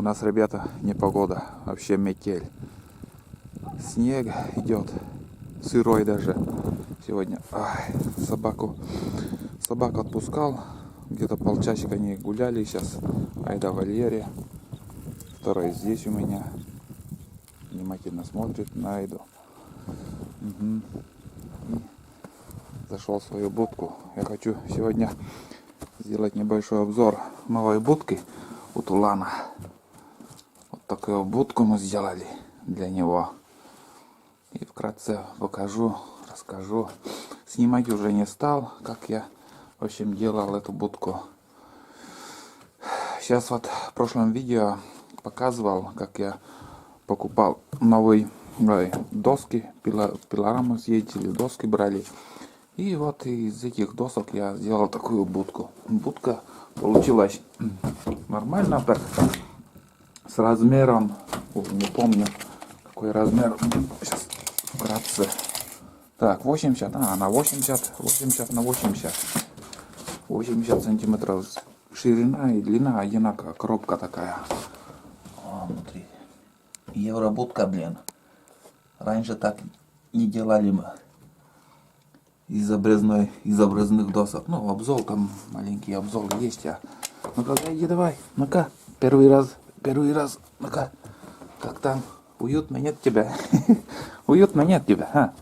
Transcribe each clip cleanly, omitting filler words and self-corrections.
У нас, ребята, непогода, вообще метель. Снег идет, сырой даже сегодня. Ай, собаку отпускал, где-то полчасика они гуляли сейчас. Айда вольере, второй здесь у меня, внимательно смотрит на Айду. Угу. Зашел в свою будку. Я хочу сегодня сделать небольшой обзор новой будки у Тулана. Вот такую будку мы сделали для него. И вкратце покажу, расскажу. Снимать уже не стал, как я, в общем, делал эту будку. Сейчас вот в прошлом видео показывал, как я покупал новые доски, пилорамы съездили, доски брали. И вот из этих досок я сделал такую будку. Будка получилась нормально так, с размером, не помню какой размер, сейчас вкратце. Так, 80 на 80 на 80 сантиметров ширина и длина одинаковая, коробка такая. О, внутри. Евробудка, блин. Раньше так не делали мы. Из обрезных досок. Ну, обзор там, маленький обзор есть. Ну-ка, иди давай. Ну-ка, первый раз. Ну-ка, как там? Уютно нет тебя? Уютно нет тебя, а?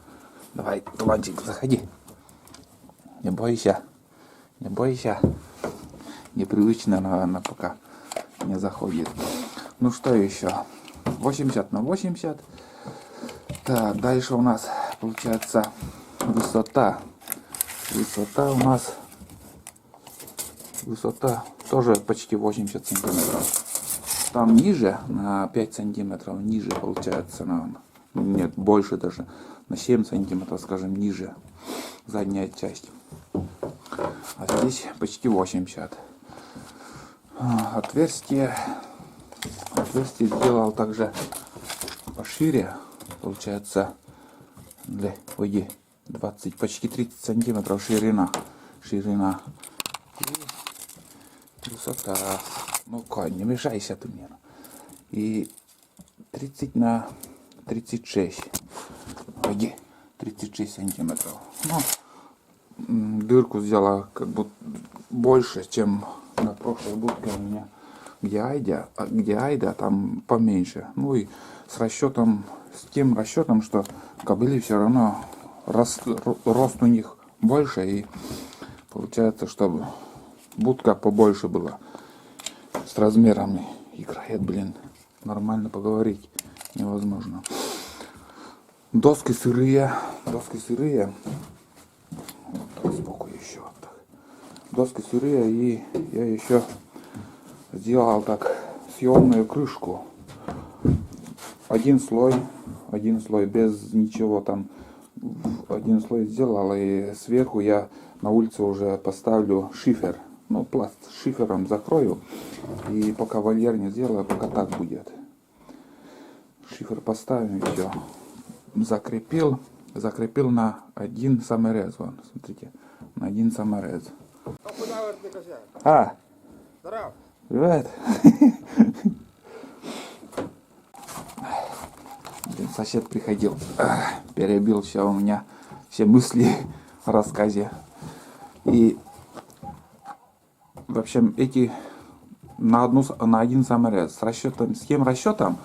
Давай, Туланчик, заходи. Не бойся. Непривычно, наверное, пока не заходит. Ну, что еще? 80 на 80. Так, дальше у нас получается высота у нас тоже почти 80 сантиметров. Там ниже на 5 сантиметров ниже получается, нет, больше даже, на 7 сантиметров, скажем, ниже задняя часть. А здесь почти 80. Отверстие сделал также пошире, получается, для 20, почти 30 сантиметров ширина. И высота. Ну-ка, не мешайся ты мне. И 30 на 36. 36 сантиметров. Ну, дырку сделала как бы больше, чем на прошлой будке у меня. Где Айда, там поменьше. Ну и с тем расчетом, что кобыли все равно рост у них больше, и получается, чтобы будка побольше была с размерами. Играет, блин, нормально поговорить невозможно. Доски сырые. Вот так, сбоку еще вот так. Доски сырые, и я еще сделал так съемную крышку. Один слой без ничего там. Один слой сделал, и сверху я на улице уже поставлю шифер. Ну, пласт шифером закрою. И пока вольер не сделаю, пока так будет. Шифер поставим и все. Закрепил на один саморез. Вон, смотрите, на один саморез. Здорово. Привет. Сосед приходил, перебил все у меня, все мысли о рассказе. И в общем, эти на один саморез с тем расчетом,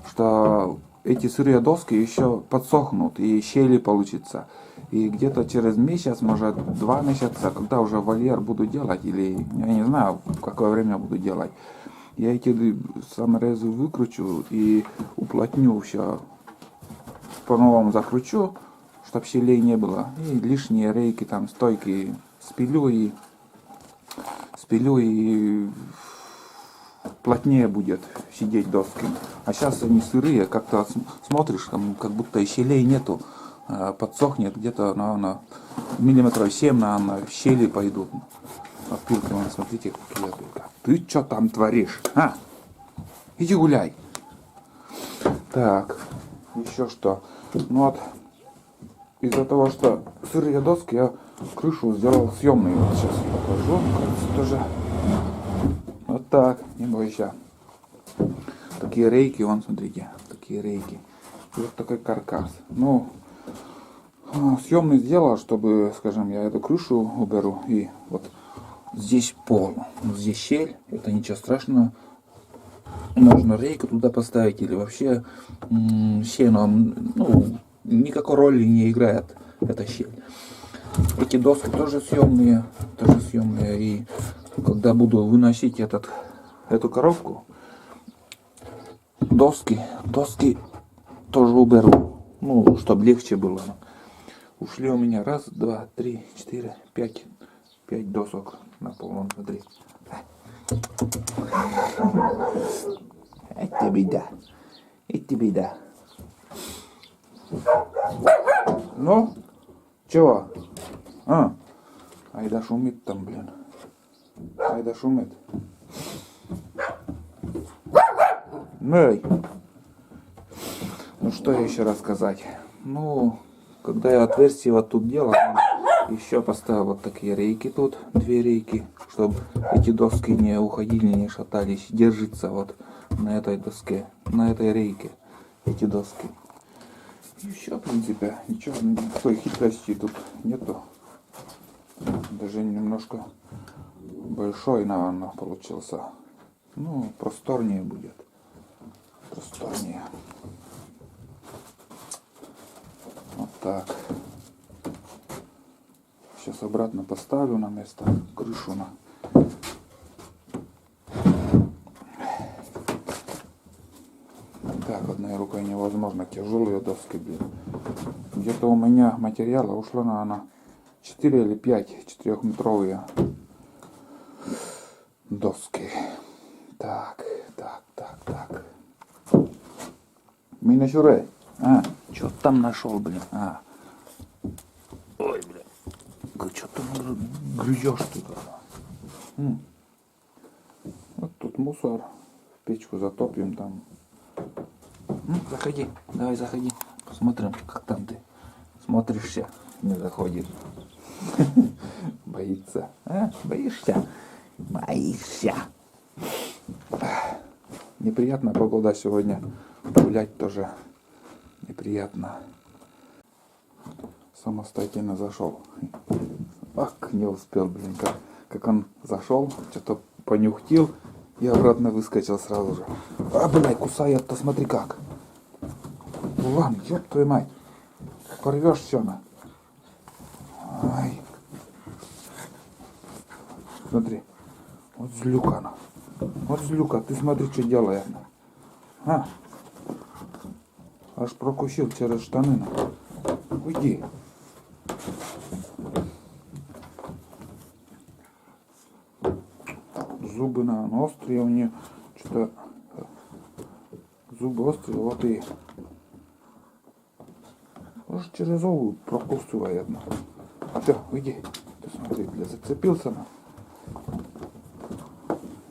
что эти сырые доски еще подсохнут и щели получится. И где-то через месяц, может 2 месяца, когда уже вольер буду делать, или я не знаю, в какое время буду делать, я эти саморезы выкручу и уплотню все. По-новому закручу, чтобы щелей не было. И лишние рейки, там, стойки спилю и плотнее будет сидеть доски. А сейчас они сырые, как-то смотришь, как будто и щелей нету. Подсохнет где-то, наверное, миллиметров 7, наверное, щели пойдут. Опилки, вон, смотрите, какие опилки. Ты что там творишь? Иди гуляй. Так, еще что? Ну вот, из-за того, что сырые доски, я крышу сделал съемную. Вот сейчас покажу, кажется, тоже. Вот так, не бойся. такие рейки, вон, смотрите, такие рейки. И вот такой каркас. Ну, съемный сделал, чтобы, скажем, я эту крышу уберу. И вот здесь пол, здесь щель, это ничего страшного. Можно рейку туда поставить или вообще сеном, ну, никакой роли не играет эта щель. Эти доски тоже съемные, и когда буду выносить эту коробку, доски тоже уберу, ну, чтобы легче было. Ушли у меня раз, два, три, четыре, пять досок на пол, вон, смотри. Это беда. Ну, чего? Айда шумит там, блин. Айда шумит. Ну, что еще рассказать? Ну, когда я отверстие вот тут делал, еще поставил вот такие рейки тут, 2 рейки, чтобы эти доски не уходили, не шатались. Держится вот на этой доске, на этой рейке эти доски. И все, в принципе, ничего, никакой хитрости тут нету. Даже немножко большой, наверное, получился. Ну, просторнее будет. Просторнее. Вот так. Сейчас обратно поставлю на место крышу на. Так, одной рукой невозможно, тяжелые доски, блин. Где-то у меня материала ушло, наверное, 4 или 5 4-метровые доски. Так. Меня сюрей. Что там нашел, блин? Ой, блин. Что ты грызешь тут? Вот тут мусор. В печку затопим там. Заходи. Давай заходи. Посмотрим, как там ты смотришься. Не заходит. Боится. Боишься? Боишься. Неприятная погода сегодня. Гулять тоже неприятно. Самостоятельно зашел. Ах, не успел, блин, как он зашел, что-то понюхтил и обратно выскочил сразу же. Блядь, кусает-то, смотри как. Ладно, ёб твою мать. Порвешь все на. Ай. Смотри. Вот злюка она. Вот злюка, ты смотри, что делает. Аж прокусил через штаны. Уйди. Зубы, наверное, острые у нее. Что-то зубы острые, вот и может через зубы прокусывает. Все, уйди. Ты смотри, бля, зацепился на.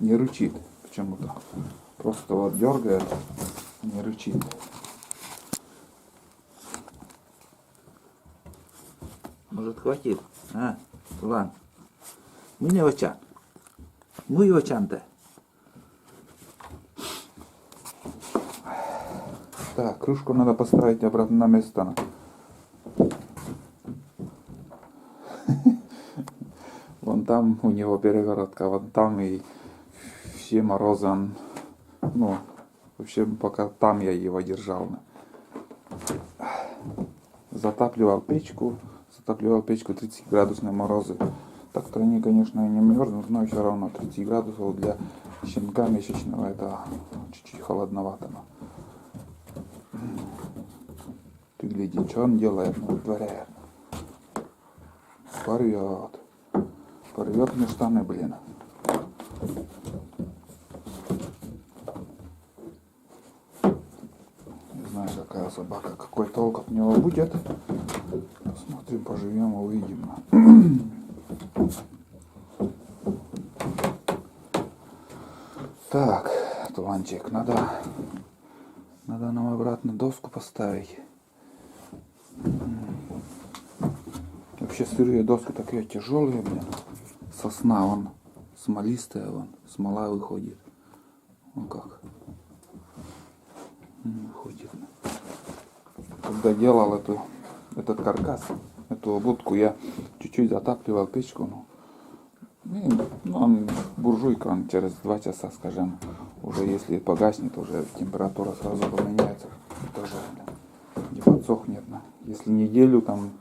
Не рычит почему-то. Просто вот дергает, не рычит. Может, хватит? Ладно. Мы не очан. Мы очан-то. Так, крышку надо поставить обратно на место. Вон там у него перегородка, вон там и все морозы он, ну, вообще пока там я его держал. Затапливал печку 30-градусные морозы. Так-то они, конечно, и не мерзнут, но все равно 30 градусов для щенка месячного это чуть-чуть холодновато. Ты гляди, что он делает, вытворяет. Порвет мне штаны, блин. Не знаю, какая собака, какой толк от него будет. Посмотрим, поживем, увидим. Так, туланчик, надо нам обратно доску поставить. Вообще сырые доски такие тяжелые, блин. Сосна, вон, смолистая, вон, смола выходит. Ну как. Не выходит. Когда делал этот каркас, эту будку, я чуть-чуть затапливал печку. Он буржуйка, он через 2 часа, скажем, уже если погаснет, уже температура сразу поменяется. Тоже не подсохнет. Если неделю там,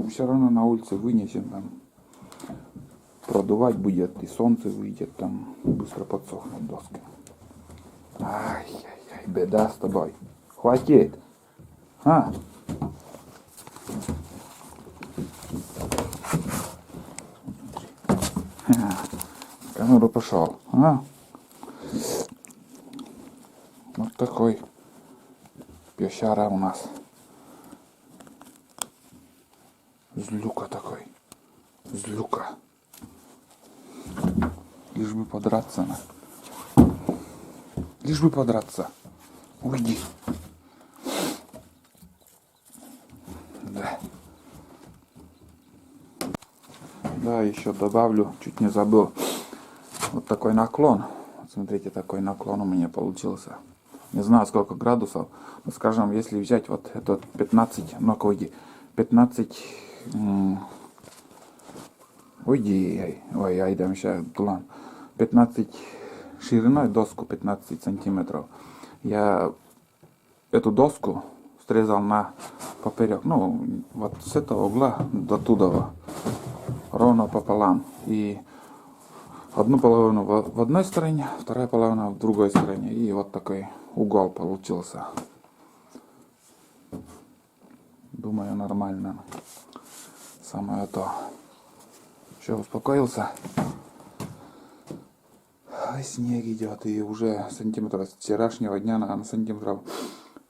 все равно на улице вынесем, там продувать будет, и солнце выйдет, там быстро подсохнут доски. Ай-яй-яй, беда с тобой. Хватит. А? Камеру пошел. А? Вот такой пещера у нас. Злюка такой. Злюка. Лишь бы подраться. Лишь бы подраться. Уйди. Да. Да, еще добавлю, чуть не забыл. Вот такой наклон. Вот смотрите, такой наклон у меня получился. Не знаю, сколько градусов. Но, скажем, если взять вот этот 15, ну-ка уйди, 15, уйди, ой, ай, да, сейчас план. 15 шириной доску, 15 сантиметров. Я эту доску срезал на поперек, вот с этого угла до туда, ровно пополам. И одну половину в одной стороне, вторая половина в другой стороне. И вот такой угол получился. Думаю, нормально. Самое то. Все, успокоился. Снег идет, и уже сантиметров с вчерашнего дня на сантиметров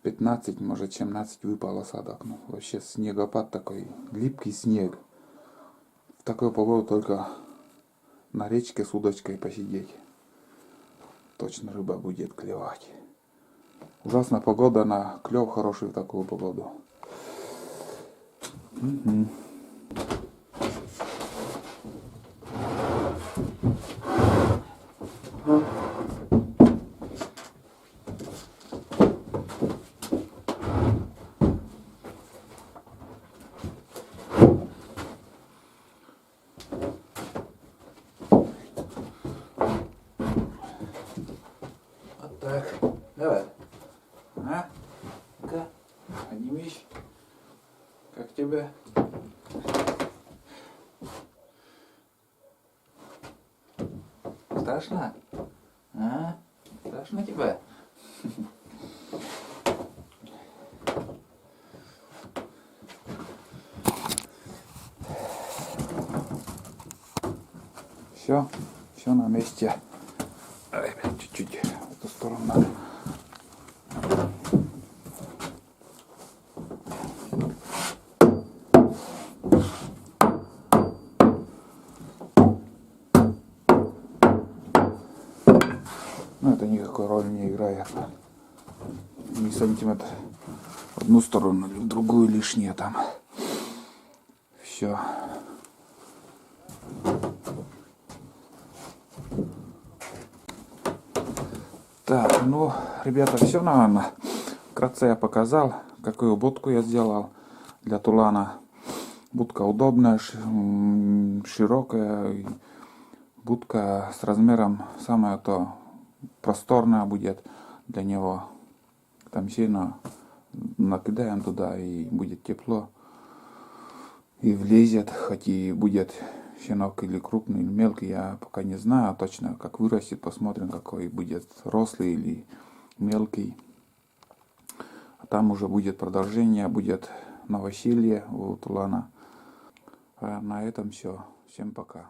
15, может 17 выпал осадок. Вообще снегопад такой, липкий снег. В такую погоду только на речке с удочкой посидеть. Точно рыба будет клевать. Ужасная погода на клев хороший в такую погоду. Угу. Вот так. Давай. Ну-ка, поднимись. Как тебе? Страшно? Страшно тебе? Все на месте. Опять чуть-чуть в эту сторону надо. Это никакой роли не играет. Ни сантиметр в одну сторону или в другую лишнее там. Все. Так, ребята, все, наверное. Вкратце я показал, какую будку я сделал для тулана. Будка удобная, широкая. Будка с размером самое то просторная будет для него. Там сильно накидаем туда, и будет тепло. И влезет, хоть и будет щенок или крупный, или мелкий, я пока не знаю точно, как вырастет. Посмотрим, какой будет, рослый или мелкий. А там уже будет продолжение, будет новоселье у тулана. А на этом все. Всем пока.